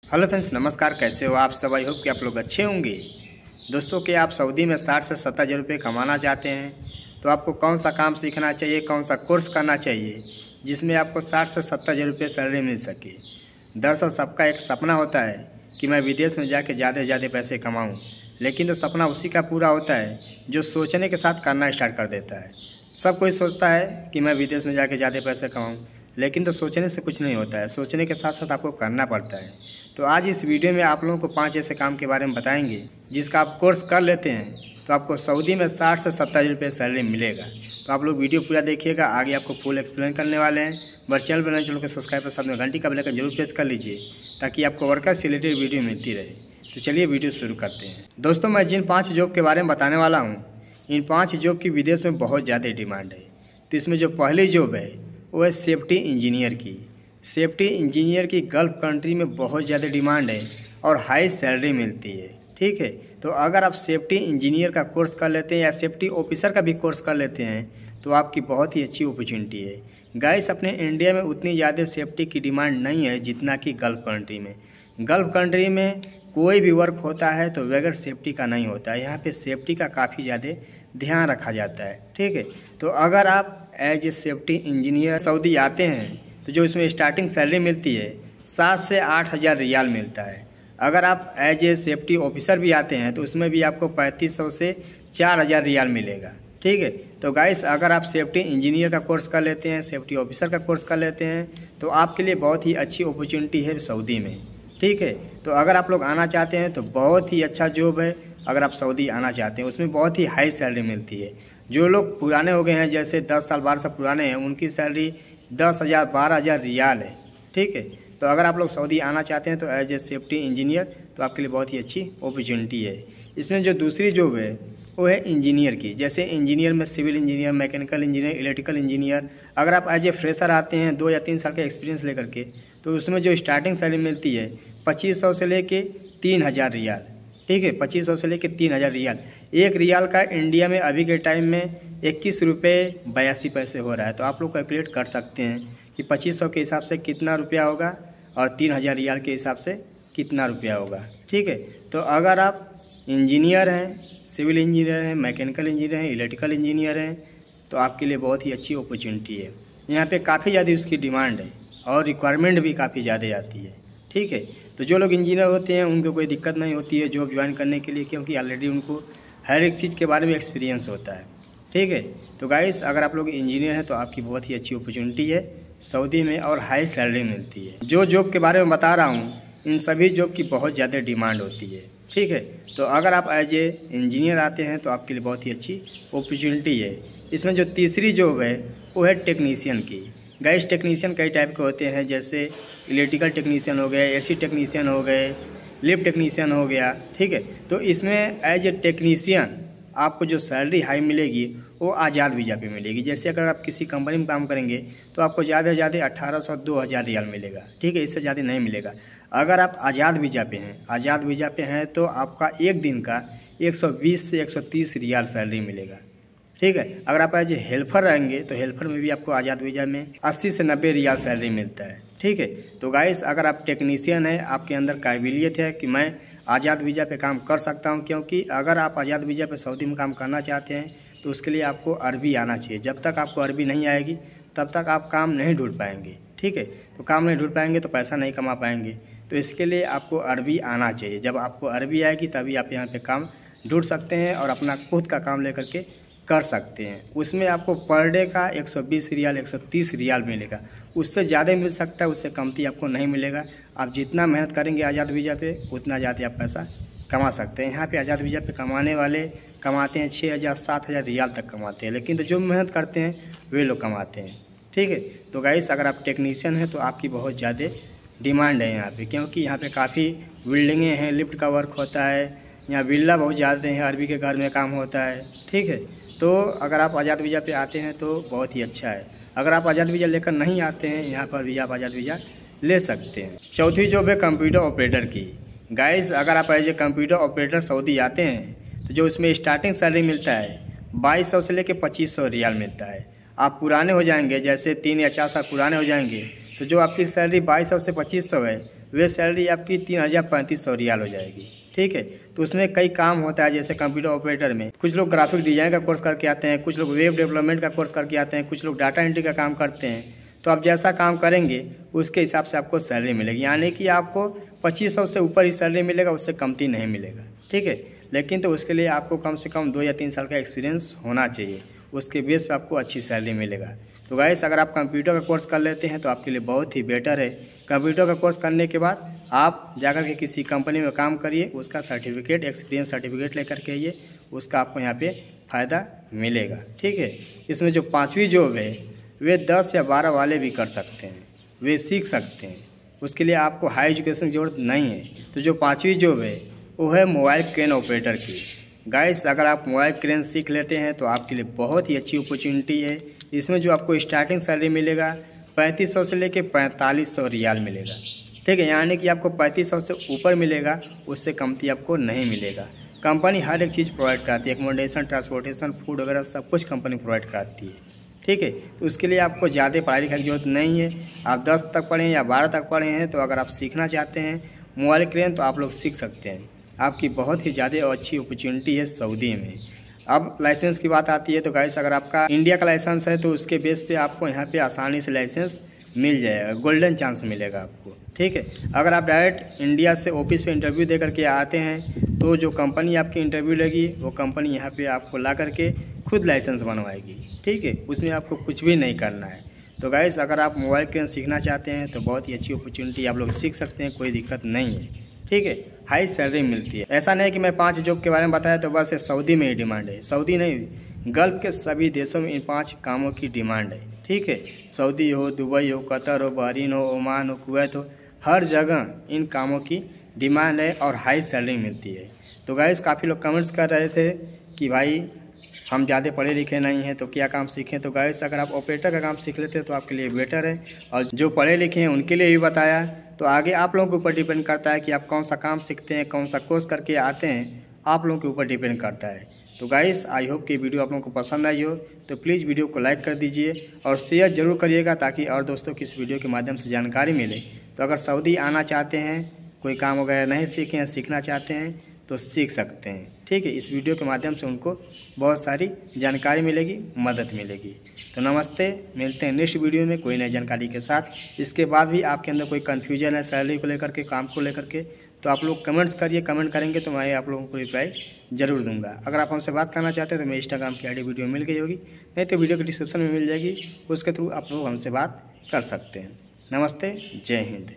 Hello friends, नमस्कार। कैसे हो आप सब? आई होप कि आप लोग अच्छे होंगे। दोस्तों, कि आप सऊदी में 60 से 70 हज़ार रुपये कमाना चाहते हैं तो आपको कौन सा काम सीखना चाहिए, कौन सा कोर्स करना चाहिए जिसमें आपको 60 से 70 हज़ार रुपये सैलरी मिल सके। दरअसल सबका एक सपना होता है कि मैं विदेश में जाके ज़्यादा से ज़्यादा पैसे कमाऊँ, लेकिन तो सपना उसी का पूरा होता है जो सोचने के साथ करना स्टार्ट कर देता है। सब कोई सोचता है कि मैं विदेश में जाके ज़्यादा पैसे कमाऊँ, लेकिन तो सोचने से कुछ नहीं होता है। सोचने के साथ साथ आपको करना पड़ता है। तो आज इस वीडियो में आप लोगों को 5 ऐसे काम के बारे में बताएंगे जिसका आप कोर्स कर लेते हैं तो आपको सऊदी में 60 से 70 हज़ार रुपये सैलरी मिलेगा। तो आप लोग वीडियो पूरा देखिएगा, आगे आपको फुल एक्सप्लेन करने वाले हैं। बस चैनल बनाए चैनल को सब्सक्राइब कर साथ में घंटी का बेल आइकन जरूर प्रेस कर लीजिए ताकि आपको वर्कर से रिलेटेड वीडियो मिलती रहे। तो चलिए वीडियो शुरू करते हैं। दोस्तों, मैं जिन 5 जॉब के बारे में बताने वाला हूँ, इन 5 जॉब की विदेश में बहुत ज़्यादा डिमांड है। तो इसमें जो पहली जॉब है वो है सेफ्टी इंजीनियर की। सेफ्टी इंजीनियर की गल्फ़ कंट्री में बहुत ज़्यादा डिमांड है और हाई सैलरी मिलती है। ठीक है, तो अगर आप सेफ्टी इंजीनियर का कोर्स कर लेते हैं या सेफ्टी ऑफिसर का भी कोर्स कर लेते हैं तो आपकी बहुत ही अच्छी अपॉर्चुनिटी है। गाइस, अपने इंडिया में उतनी ज़्यादा सेफ्टी की डिमांड नहीं है जितना कि गल्फ़ कंट्री में। गल्फ़ कंट्री में कोई भी वर्क होता है तो बगैर सेफ्टी का नहीं होता है। यहाँ पे सेफ्टी का काफ़ी ज़्यादा ध्यान रखा जाता है। ठीक है, तो अगर आप as a safety engineer Saudi आते हैं तो जो इसमें स्टार्टिंग सैलरी मिलती है 7 से 8 हज़ार रियाल मिलता है। अगर आप एज ए सेफ्टी ऑफिसर भी आते हैं तो उसमें भी आपको 3500 से 4000 रियाल मिलेगा। ठीक है, तो गाइस, अगर आप सेफ्टी इंजीनियर का कोर्स कर लेते हैं, सेफ्टी ऑफिसर का कोर्स कर लेते हैं तो आपके लिए बहुत ही अच्छी अपॉर्चुनिटी है सऊदी में। ठीक है, तो अगर आप लोग आना चाहते हैं तो बहुत ही अच्छा जॉब है। अगर आप सऊदी आना चाहते हैं उसमें बहुत ही हाई सैलरी मिलती है। जो लोग पुराने हो गए हैं, जैसे 10 साल 12 साल पुराने हैं, उनकी सैलरी 10,000 12,000 रियाल है। ठीक है, तो अगर आप लोग सऊदी आना चाहते हैं तो एज ए सेफ्टी इंजीनियर तो आपके लिए बहुत ही अच्छी अपॉर्चुनिटी है। इसमें जो दूसरी जॉब है वो है इंजीनियर की। जैसे इंजीनियर में civil engineer, mechanical engineer, electrical engineer. अगर आप एज ए फ्रेशर आते हैं 2 या 3 साल का एक्सपीरियंस लेकर के तो उसमें जो स्टार्टिंग सैलरी मिलती है 2500 से लेके 3000 रियाल। ठीक है, 2500 से लेके 3000 रियाल। 1 रियाल का इंडिया में अभी के टाइम में 21 रुपये 82 पैसे हो रहा है। तो आप लोग कैलकुलेट कर सकते हैं कि 2500 के हिसाब से कितना रुपया होगा और 3000 रियाल के हिसाब से कितना रुपया होगा। ठीक है, तो अगर आप इंजीनियर हैं, सिविल इंजीनियर हैं, मैकेनिकल इंजीनियर हैं, इलेक्ट्रिकल इंजीनियर हैं तो आपके लिए बहुत ही अच्छी अपॉर्चुनिटी है। यहाँ पे काफ़ी ज़्यादा उसकी डिमांड है और रिक्वायरमेंट भी काफ़ी ज़्यादा आती है। ठीक है, तो जो लोग इंजीनियर होते हैं उनको कोई दिक्कत नहीं होती है जॉब ज्वाइन करने के लिए, क्योंकि ऑलरेडी उनको हर एक चीज़ के बारे में एक्सपीरियंस होता है। ठीक है, तो गाइस, अगर आप लोग इंजीनियर हैं तो आपकी बहुत ही अच्छी अपॉर्चुनिटी है सऊदी में और हाई सैलरी मिलती है। जो जॉब के बारे में बता रहा हूँ इन सभी जॉब की बहुत ज़्यादा डिमांड होती है। ठीक है, तो अगर आप एज ए इंजीनियर आते हैं तो आपके लिए बहुत ही अच्छी अपॉर्चुनिटी है। इसमें जो तीसरी जॉब है वो है टेक्नीशियन की। गाइस, टेक्नीशियन कई टाइप के होते हैं, जैसे इलेक्ट्रिकल टेक्नीशियन हो गए, एसी टेक्नीशियन हो गए, लिफ्ट टेक्नीशियन हो गया। ठीक है, तो इसमें एज ए टेक्नीशियन आपको जो सैलरी हाई मिलेगी वो आज़ाद वीज़ा पे मिलेगी। जैसे अगर आप किसी कंपनी में काम करेंगे तो आपको ज़्यादा से ज़्यादा 1800 2000 रियाल मिलेगा। ठीक है, इससे ज़्यादा नहीं मिलेगा। अगर आप आज़ाद वीज़ा पे हैं, आज़ाद वीज़ा पे हैं तो आपका एक दिन का 120 से 130 रियाल सैलरी मिलेगा। ठीक है, अगर आप एज ए हेल्पर रहेंगे तो हेल्पर में भी आपको आज़ाद वीज़ा में 80 से 90 रियाल सैलरी मिलता है। ठीक है, तो गाइस, अगर आप टेक्नीशियन हैं, आपके अंदर काबिलियत है कि मैं आज़ाद वीज़ा पे काम कर सकता हूं, क्योंकि अगर आप आज़ाद वीज़ा पे सऊदी में काम करना चाहते हैं तो उसके लिए आपको अरबी आना चाहिए। जब तक आपको अरबी नहीं आएगी तब तक आप काम नहीं ढूंढ पाएंगे। ठीक है, तो काम नहीं ढूंढ पाएंगे तो पैसा नहीं कमा पाएंगे। तो इसके लिए आपको अरबी आना चाहिए। जब आपको अरबी आएगी तभी आप यहाँ पर काम ढूंढ सकते हैं और अपना खुद का काम लेकर के कर सकते हैं। उसमें आपको पर डे का 120 रियाल 130 रियाल मिलेगा। उससे ज़्यादा मिल सकता है, उससे कमती आपको नहीं मिलेगा। आप जितना मेहनत करेंगे आज़ाद वीज़ा पे उतना ज़्यादा आप पैसा कमा सकते हैं। यहाँ पे आज़ाद वीज़ा पे कमाने वाले कमाते हैं 6000 7000 रियाल तक कमाते हैं, लेकिन तो जो मेहनत करते हैं वे लोग कमाते हैं। ठीक है, तो गाइस, अगर आप टेक्नीशियन हैं तो आपकी बहुत ज़्यादा डिमांड है यहाँ पर, क्योंकि यहाँ पर काफ़ी बिल्डिंगें हैं, लिफ्ट का वर्क होता है, यहाँ विल्ला बहुत ज़्यादा हैं, अरबी के घर में काम होता है। ठीक है, तो अगर आप आज़ाद वीज़ा पे आते हैं तो बहुत ही अच्छा है। अगर आप आज़ाद वीज़ा लेकर नहीं आते हैं यहाँ पर भी आप आज़ाद वीज़ा ले सकते हैं। चौथी जॉब है कंप्यूटर ऑपरेटर की। गाइस, अगर आप as a computer operator Saudi आते हैं तो जो इसमें स्टार्टिंग सैलरी मिलता है 2200 से लेकर 2500 रियाल मिलता है। आप पुराने हो जाएंगे, जैसे 3 या 4 साल पुराने हो जाएंगे तो जो आपकी सैलरी 2200 से 2500 है वे सैलरी आपकी 3,3500 रियाल हो जाएगी। ठीक है, तो उसमें कई काम होता है, जैसे कंप्यूटर ऑपरेटर में कुछ लोग ग्राफिक डिजाइन का कोर्स करके आते हैं, कुछ लोग वेब डेवलपमेंट का कोर्स करके आते हैं, कुछ लोग डाटा एंट्री का काम करते हैं। तो आप जैसा काम करेंगे उसके हिसाब से आपको सैलरी मिलेगी, यानी कि आपको 2500 से ऊपर ही सैलरी मिलेगा, उससे कमती नहीं मिलेगा। ठीक है, लेकिन तो उसके लिए आपको कम से कम 2 या 3 साल का एक्सपीरियंस होना चाहिए, उसके बेस पे आपको अच्छी सैलरी मिलेगा। तो गाइस, अगर आप कंप्यूटर का कोर्स कर लेते हैं तो आपके लिए बहुत ही बेटर है। कंप्यूटर का कोर्स करने के बाद आप जाकर के किसी कंपनी में काम करिए, उसका सर्टिफिकेट, एक्सपीरियंस सर्टिफिकेट लेकर के आइए, उसका आपको यहाँ पे फ़ायदा मिलेगा। ठीक है, इसमें जो 5वीं जॉब है वे 10 या 12 वाले भी कर सकते हैं, वे सीख सकते हैं, उसके लिए आपको हाई एजुकेशन की ज़रूरत नहीं है। तो जो 5वीं जॉब है वो है मोबाइल क्रेन ऑपरेटर की। गाइस, अगर आप मोबाइल क्रेन सीख लेते हैं तो आपके लिए बहुत ही अच्छी अपॉर्चुनिटी है। इसमें जो आपको स्टार्टिंग सैलरी मिलेगा 3500 से लेके 4500 रियाल मिलेगा। ठीक है, यानी कि आपको 3500 से ऊपर मिलेगा, उससे कमती आपको नहीं मिलेगा। कंपनी हर एक चीज़ प्रोवाइड कराती है, एकोमोडेशन, ट्रांसपोर्टेशन, फूड वगैरह सब कुछ कंपनी प्रोवाइड कराती है। ठीक है, तो उसके लिए आपको ज़्यादा पढ़ाई लिखाई की जरूरत नहीं है। आप 10 तक पढ़े हैं या 12 तक पढ़े हैं, तो अगर आप सीखना चाहते हैं मोबाइल क्रेन तो आप लोग सीख सकते हैं। आपकी बहुत ही ज़्यादा और अच्छी अपॉर्चुनिटी है सऊदी में। अब लाइसेंस की बात आती है तो गाइस, अगर आपका इंडिया का लाइसेंस है तो उसके बेस पे आपको यहाँ पे आसानी से लाइसेंस मिल जाएगा, गोल्डन चांस मिलेगा आपको। ठीक है, अगर आप डायरेक्ट इंडिया से ऑफिस पे इंटरव्यू दे करके आते हैं तो जो कंपनी आपकी इंटरव्यू लेगी वो कंपनी यहाँ पे आपको ला करके खुद लाइसेंस बनवाएगी। ठीक है, उसमें आपको कुछ भी नहीं करना है। तो गाइस, अगर आप मोबाइल क्रेन सीखना चाहते हैं तो बहुत ही अच्छी अपॉर्चुनिटी, आप लोग सीख सकते हैं, कोई दिक्कत नहीं है। ठीक है, हाई सैलरी मिलती है। ऐसा नहीं कि मैं 5 जॉब के बारे में बताया तो बस सऊदी में ही डिमांड है, सऊदी नहीं, गल्फ के सभी देशों में इन 5 कामों की डिमांड है। ठीक है, सऊदी हो, दुबई हो, कतर हो, बहरीन हो, ओमान हो, कुवैत हो, हर जगह इन कामों की डिमांड है और हाई सैलरी मिलती है। तो गाइस, काफ़ी लोग कमेंट्स कर रहे थे कि भाई हम ज़्यादा पढ़े लिखे नहीं हैं तो क्या काम सीखें। तो गाइस, अगर आप ऑपरेटर का काम सीख लेते हैं तो आपके लिए बेटर है, और जो पढ़े लिखे हैं उनके लिए भी बताया। तो आगे आप लोगों के ऊपर डिपेंड करता है कि आप कौन सा काम सीखते हैं, कौन सा कोर्स करके आते हैं, आप लोगों के ऊपर डिपेंड करता है। तो गाइस, आई होप कि वीडियो आप लोगों को पसंद आई हो, तो प्लीज़ वीडियो को लाइक कर दीजिए और शेयर ज़रूर करिएगा ताकि और दोस्तों की इस वीडियो के माध्यम से जानकारी मिले। तो अगर सऊदी आना चाहते हैं, कोई काम वगैरह नहीं सीखे हैं, सीखना चाहते हैं तो सीख सकते हैं। ठीक है, इस वीडियो के माध्यम से उनको बहुत सारी जानकारी मिलेगी, मदद मिलेगी। तो नमस्ते, मिलते हैं नेक्स्ट वीडियो में कोई नई जानकारी के साथ। इसके बाद भी आपके अंदर कोई कन्फ्यूजन है सैलरी को लेकर के, काम को लेकर के, तो आप लोग कमेंट्स करिए, कमेंट करेंगे तो मैं आप लोगों को रिप्लाई ज़रूर दूंगा। अगर आप हमसे बात करना चाहते हैं तो मेरे इंस्टाग्राम की आईडी वीडियो मिल गई होगी, नहीं तो वीडियो के डिस्क्रिप्शन में मिल जाएगी, उसके थ्रू आप लोग हमसे बात कर सकते हैं। नमस्ते, जय हिंद।